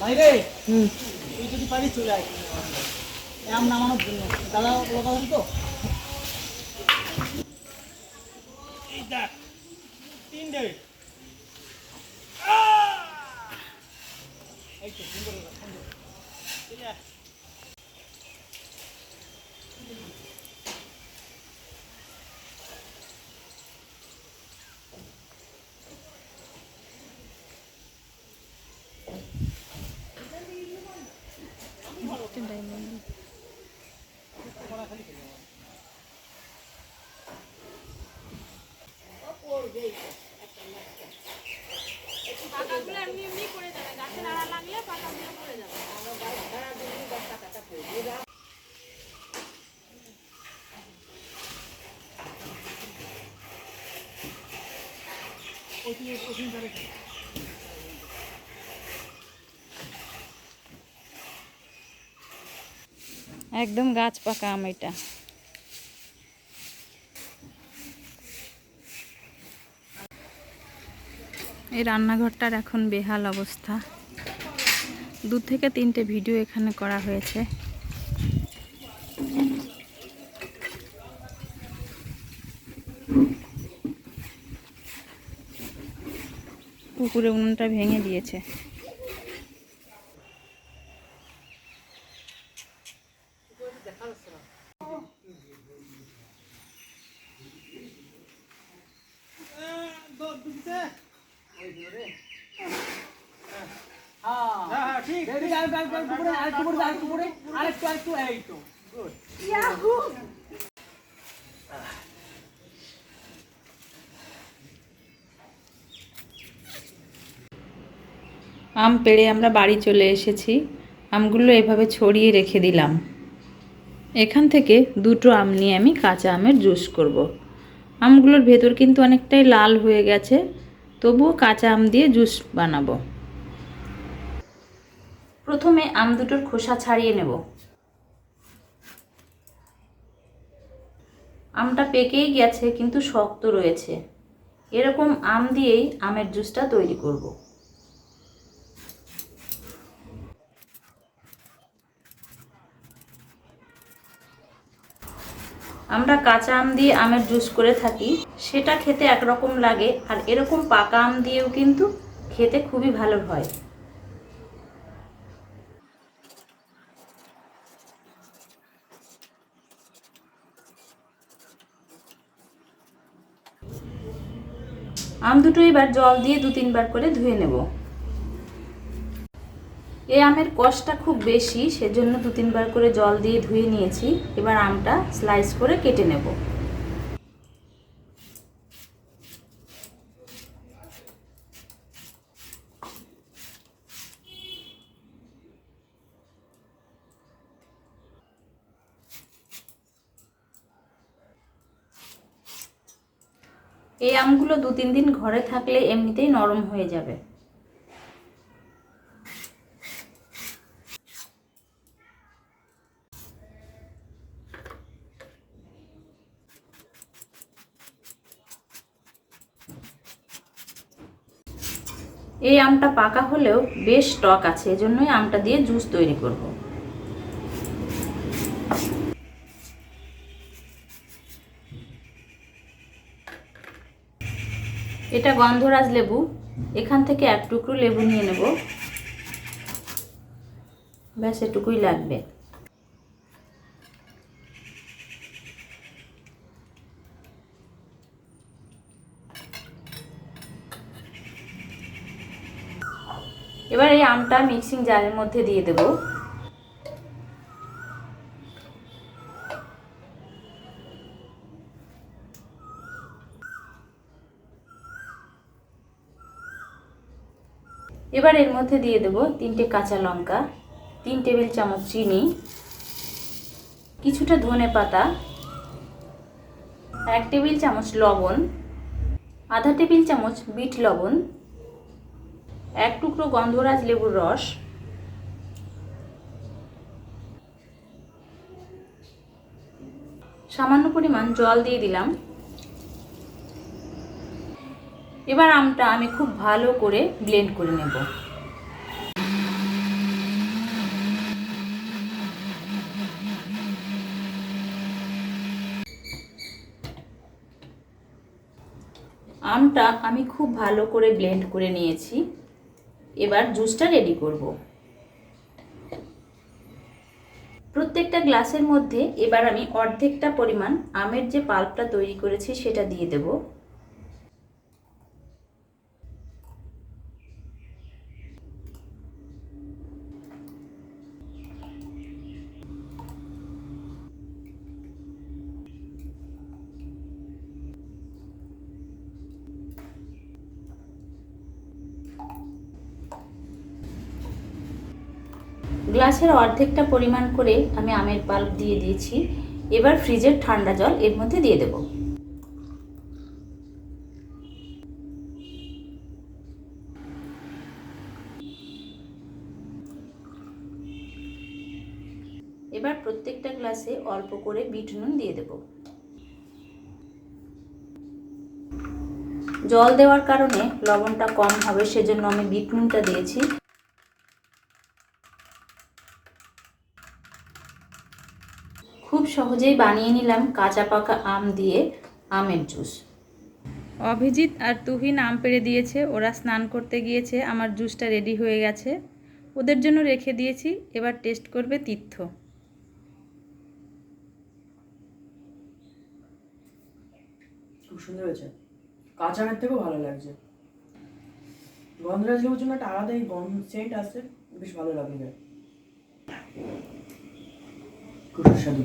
বাইরে তুই যদি পারিস চলে আয় আম নামানোর জন্য দাদা লোকাল তো এই দেখ 3 ডে এই তো সুন্দর সুন্দর ঠিক আছে একদম গাছ পাকা আম এটা। এই রান্নাঘরটার এখন বেহাল অবস্থা। 2 থেকে 3টে ভিডিও এখানে করা হয়েছে। পুকুরে উনুনটা ভেঙে দিয়েছে। আম পেড়ে আমরা বাড়ি চলে এসেছি। আমগুলো এভাবে ছড়িয়ে রেখে দিলাম। এখান থেকে 2টো আম নিয়ে আমি কাঁচা আমের জুস করব। আমগুলোর ভেতর কিন্তু অনেকটাই লাল হয়ে গেছে, তবুও কাঁচা আম দিয়ে জুস বানাবো। প্রথমে আম দুটোর খোসা ছাড়িয়ে নেব। আমটা পেকেই গেছে কিন্তু শক্ত রয়েছে। এরকম আম দিয়েই আমের জুসটা তৈরি করব। আমরা কাঁচা আম দিয়ে আমের জুস করে থাকি, সেটা খেতে একরকম লাগে, আর এরকম পাকা আম দিয়েও কিন্তু খেতে খুবই ভালো হয়। আম দুটো এবার জল দিয়ে 2-3 বার করে ধুয়ে নেব। এই আমের কষটা খুব বেশি, সেজন্য 2-3 বার করে জল দিয়ে ধুয়ে নিয়েছি। এবার আমটা স্লাইস করে কেটে নেব। এই আমগুলো 2-3 দিন ঘরে থাকলে এমনিতেই নরম হয়ে যাবে। এই আমটা পাকা হলেও বেশ টক আছে, এজন্যই আমটা দিয়ে জুস তৈরি করব। এটা গন্ধরাজ লেবু, এখান থেকে 1 টুকরো লেবু নিয়ে নেব। ব্যাস এটুকুই লাগবে। এবার এই আমটা মিক্সিং জারের মধ্যে দিয়ে দেব। এবার এর মধ্যে দিয়ে দেব 3টে কাঁচা লঙ্কা, 3 টেবিল চামচ চিনি, কিছুটা ধনে পাতা, 1 টেবিল চামচ লবণ, আধা টেবিল চামচ বিট লবণ, 1 টুকরো গন্ধরাজ লেবুর রস, সামান্য পরিমাণ জল দিয়ে দিলাম। এবার আমটা আমি খুব ভালো করে ব্লেন্ড করে নেব। আমটা আমি খুব ভালো করে ব্লেন্ড করে নিয়েছি। এবার জুসটা রেডি করব। প্রত্যেকটা গ্লাসের মধ্যে এবার আমি অর্ধেকটা পরিমাণ আমের যে পাল্পটা তৈরি করেছি সেটা দিয়ে দেব। গ্লাসের অর্ধেকটা পরিমাণ করে আমি আমের পাল্প দিয়ে দিয়েছি। এবার ফ্রিজের ঠান্ডা জল এর মধ্যে দিয়ে দেব। এবার প্রত্যেকটা গ্লাসে অল্প করে বিট নুন দিয়ে দেব। জল দেওয়ার কারণে লবণটা কম হবে, সেজন্য আমি বিট নুনটা দিয়েছি। খুব সহজেই বানিয়ে নিলাম কাঁচা পাকা আম দিয়ে আমের জুস। অভিজিৎ আর তুহিন আম পেড়ে দিয়েছে, ওরা স্নান করতে গিয়েছে, আমার জুসটা রেডি হয়ে গেছে, ওদের জন্য রেখে দিয়েছি। এবার টেস্ট করবে তীর্থ। খুব সুন্দর হয়েছে, কাঁচা আমের থেকেও ভালো লাগছে। গন্ধরাজ লেবুর জন্য একটা আলাদাই সেন্ট আসছে, বেশ ভালো লাগবে, খুব সুস্বাদু।